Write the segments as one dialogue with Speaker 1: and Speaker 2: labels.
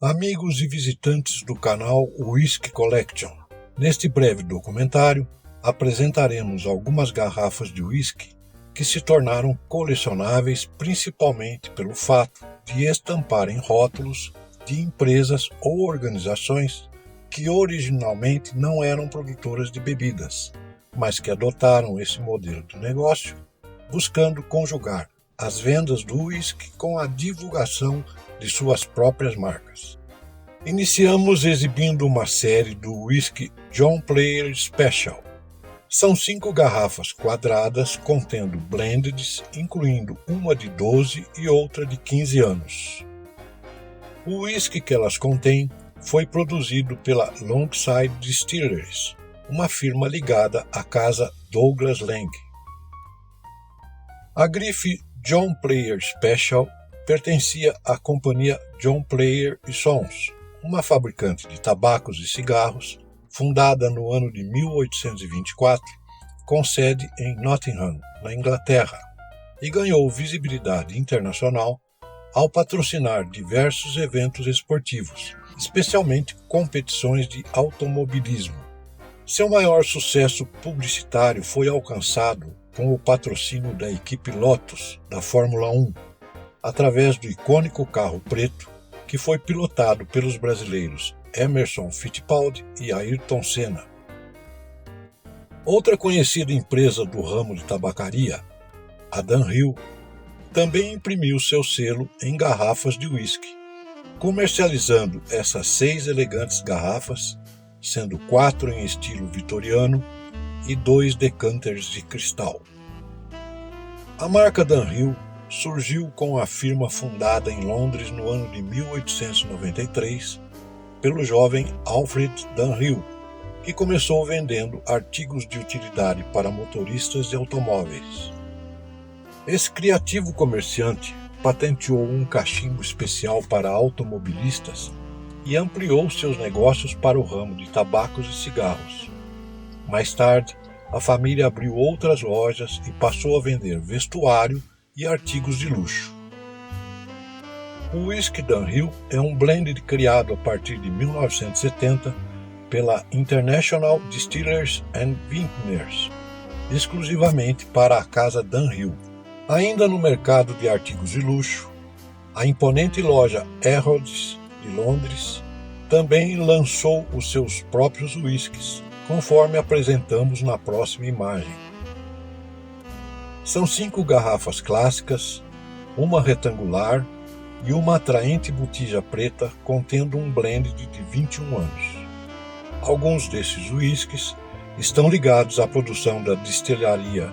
Speaker 1: Amigos e visitantes do canal Whisky Collection, neste breve documentário apresentaremos algumas garrafas de whisky que se tornaram colecionáveis principalmente pelo fato de estamparem rótulos de empresas ou organizações que originalmente não eram produtoras de bebidas, mas que adotaram esse modelo de negócio, buscando conjugar as vendas do whisky com a divulgação de suas próprias marcas. Iniciamos exibindo uma série do whisky John Player Special. São 5 garrafas quadradas contendo blendeds, incluindo uma de 12 e outra de 15 anos. O whisky que elas contêm foi produzido pela Longside Distilleries, uma firma ligada à casa Douglas Lang. A grife John Player Special pertencia à companhia John Player & Sons, uma fabricante de tabacos e cigarros, fundada no ano de 1824, com sede em Nottingham, na Inglaterra, e ganhou visibilidade internacional ao patrocinar diversos eventos esportivos, especialmente competições de automobilismo. Seu maior sucesso publicitário foi alcançado com o patrocínio da equipe Lotus da Fórmula 1, através do icônico carro preto que foi pilotado pelos brasileiros Emerson Fittipaldi e Ayrton Senna. Outra conhecida empresa do ramo de tabacaria, a Dunhill, também imprimiu seu selo em garrafas de whisky, comercializando essas 6 elegantes garrafas, sendo 4 em estilo vitoriano e 2 decanters de cristal. A marca Dunhill surgiu com a firma fundada em Londres no ano de 1893 pelo jovem Alfred Dunhill, que começou vendendo artigos de utilidade para motoristas de automóveis. Esse criativo comerciante patenteou um cachimbo especial para automobilistas e ampliou seus negócios para o ramo de tabacos e cigarros. Mais tarde, a família abriu outras lojas e passou a vender vestuário e artigos de luxo. O whisky Dunhill é um blend criado a partir de 1970 pela International Distillers and Vintners, exclusivamente para a casa Dunhill. Ainda no mercado de artigos de luxo, a imponente loja Harrods de Londres também lançou os seus próprios whiskies, conforme apresentamos na próxima imagem. São 5 garrafas clássicas, uma retangular e uma atraente botija preta contendo um blend de 21 anos. Alguns desses whiskies estão ligados à produção da destilaria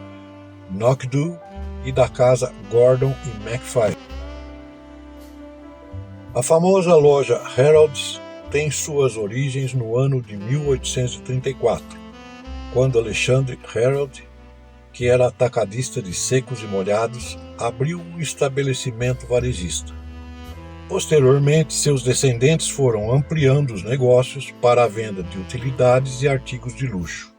Speaker 1: Knockdhu e da casa Gordon e MacPhail. A famosa loja Harrods tem suas origens no ano de 1834, quando Alexandre Harrod, que era atacadista de secos e molhados, abriu um estabelecimento varejista. Posteriormente, seus descendentes foram ampliando os negócios para a venda de utilidades e artigos de luxo.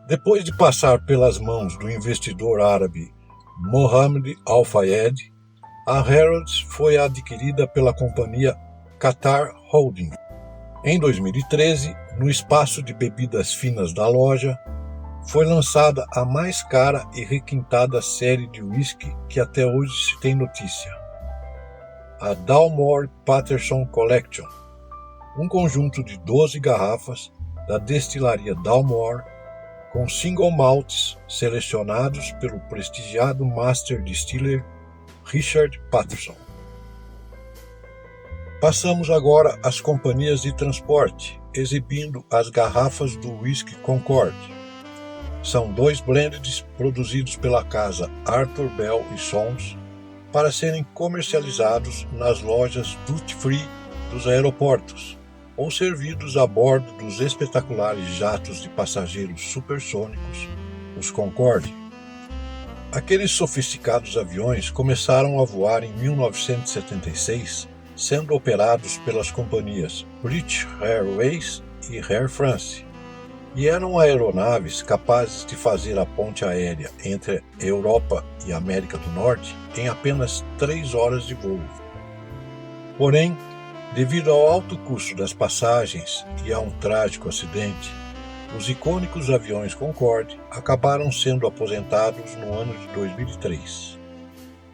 Speaker 1: Depois de passar pelas mãos do investidor árabe Mohammed Al-Fayed, a Harrods foi adquirida pela companhia Qatar Holding. Em 2013, no espaço de bebidas finas da loja, foi lançada a mais cara e requintada série de whisky que até hoje se tem notícia, a Dalmore Patterson Collection, um conjunto de 12 garrafas da destilaria Dalmore, com single malts selecionados pelo prestigiado Master Distiller Richard Patterson. Passamos agora às companhias de transporte, exibindo as garrafas do whisky Concorde. São 2 blends produzidos pela casa Arthur Bell & Sons para serem comercializados nas lojas duty free dos aeroportos ou servidos a bordo dos espetaculares jatos de passageiros supersônicos, os Concorde. Aqueles sofisticados aviões começaram a voar em 1976, sendo operados pelas companhias British Airways e Air France, e eram aeronaves capazes de fazer a ponte aérea entre Europa e América do Norte em apenas 3 horas de voo. Porém, Devido ao alto custo das passagens e a um trágico acidente, os icônicos aviões Concorde acabaram sendo aposentados no ano de 2003.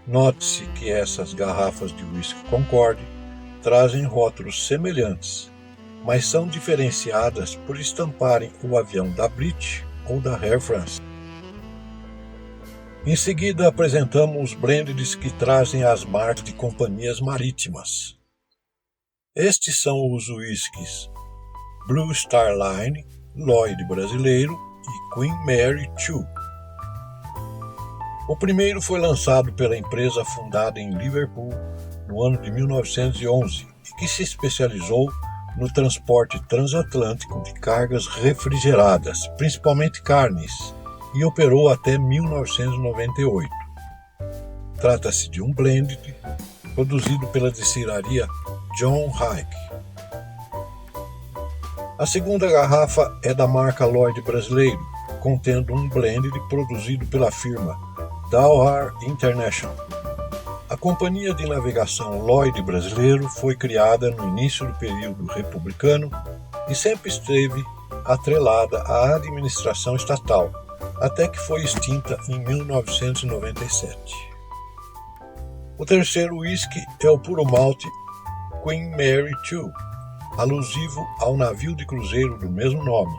Speaker 1: Note-se que essas garrafas de whisky Concorde trazem rótulos semelhantes, mas são diferenciadas por estamparem o avião da British ou da Air France. Em seguida, apresentamos os blends que trazem as marcas de companhias marítimas. Estes são os whiskies Blue Star Line, Lloyd Brasileiro e Queen Mary 2. O primeiro foi lançado pela empresa fundada em Liverpool no ano de 1911 e que se especializou no transporte transatlântico de cargas refrigeradas, principalmente carnes, e operou até 1998. Trata-se de um blend produzido pela destilaria John Hike. A segunda garrafa é da marca Lloyd Brasileiro, contendo um blend produzido pela firma Dalhar International. A companhia de navegação Lloyd Brasileiro foi criada no início do período republicano e sempre esteve atrelada à administração estatal, até que foi extinta em 1997. O terceiro whisky é o puro malte Queen Mary 2, alusivo ao navio de cruzeiro do mesmo nome,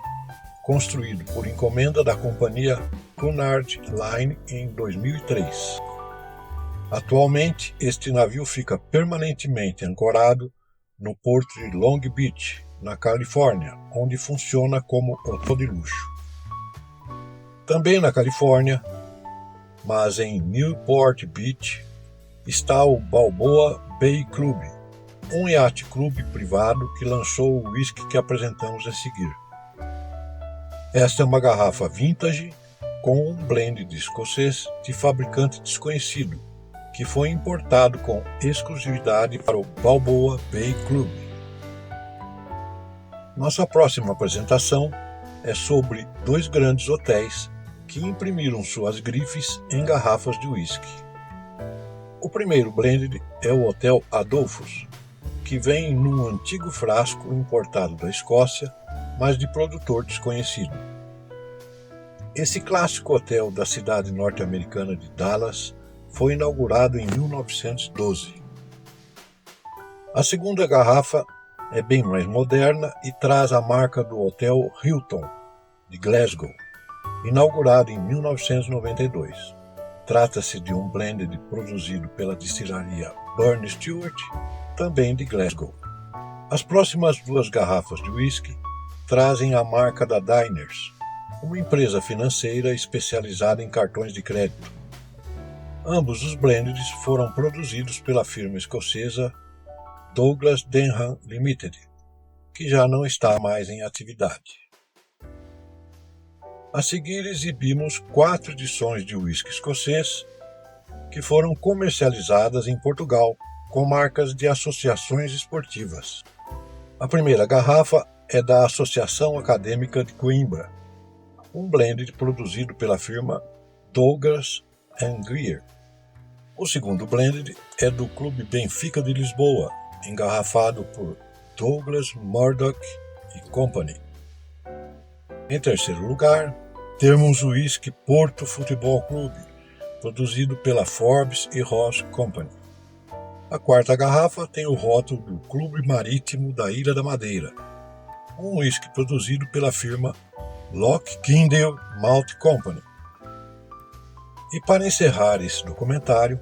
Speaker 1: construído por encomenda da companhia Cunard Line em 2003. Atualmente, este navio fica permanentemente ancorado no porto de Long Beach, na Califórnia, onde funciona como hotel de luxo. Também na Califórnia, mas em Newport Beach, está o Balboa Bay Club, um iate clube privado que lançou o whisky que apresentamos a seguir. Esta é uma garrafa vintage com um blend de escocês de fabricante desconhecido, que foi importado com exclusividade para o Balboa Bay Club. Nossa próxima apresentação é sobre dois grandes hotéis que imprimiram suas grifes em garrafas de whisky. O primeiro blend é o Hotel Adolphus, que vem num antigo frasco importado da Escócia, mas de produtor desconhecido. Esse clássico hotel da cidade norte-americana de Dallas foi inaugurado em 1912. A segunda garrafa é bem mais moderna e traz a marca do Hotel Hilton, de Glasgow, inaugurado em 1992. Trata-se de um blend produzido pela destilaria Burn Stewart, também de Glasgow. As próximas duas garrafas de whisky trazem a marca da Diners, uma empresa financeira especializada em cartões de crédito. Ambos os blends foram produzidos pela firma escocesa Douglas Denham Limited, que já não está mais em atividade. A seguir exibimos 4 edições de whisky escocês que foram comercializadas em Portugal com marcas de associações esportivas. A primeira garrafa é da Associação Acadêmica de Coimbra, um blend produzido pela firma Douglas Greer. O segundo blend é do Clube Benfica de Lisboa, engarrafado por Douglas Murdoch e Company. Em terceiro lugar, temos o whisky Porto Futebol Clube, produzido pela Forbes e Ross Company. A quarta garrafa tem o rótulo do Clube Marítimo da Ilha da Madeira, um whisky produzido pela firma Loch Kindle Malt Company. E para encerrar esse documentário,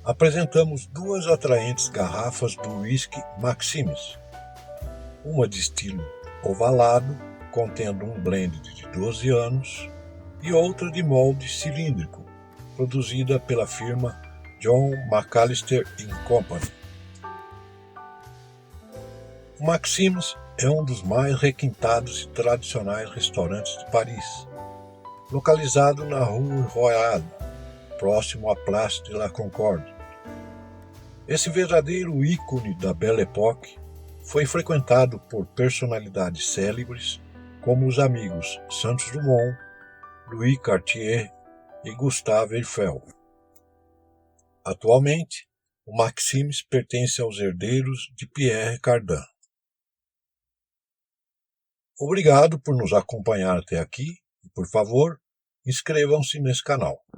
Speaker 1: apresentamos 2 atraentes garrafas do whisky Maximus, uma de estilo ovalado, contendo um blend de 12 anos, e outra de molde cilíndrico, produzida pela firma John McAllister Company. O Maximus é um dos mais requintados e tradicionais restaurantes de Paris, localizado na Rue Royale, próximo à Place de la Concorde. Esse verdadeiro ícone da Belle Époque foi frequentado por personalidades célebres como os amigos Santos Dumont, Louis Cartier e Gustave Eiffel. Atualmente, O Maximes pertence aos herdeiros de Pierre Cardin. Obrigado por nos acompanhar até aqui e, por favor, inscrevam-se nesse canal.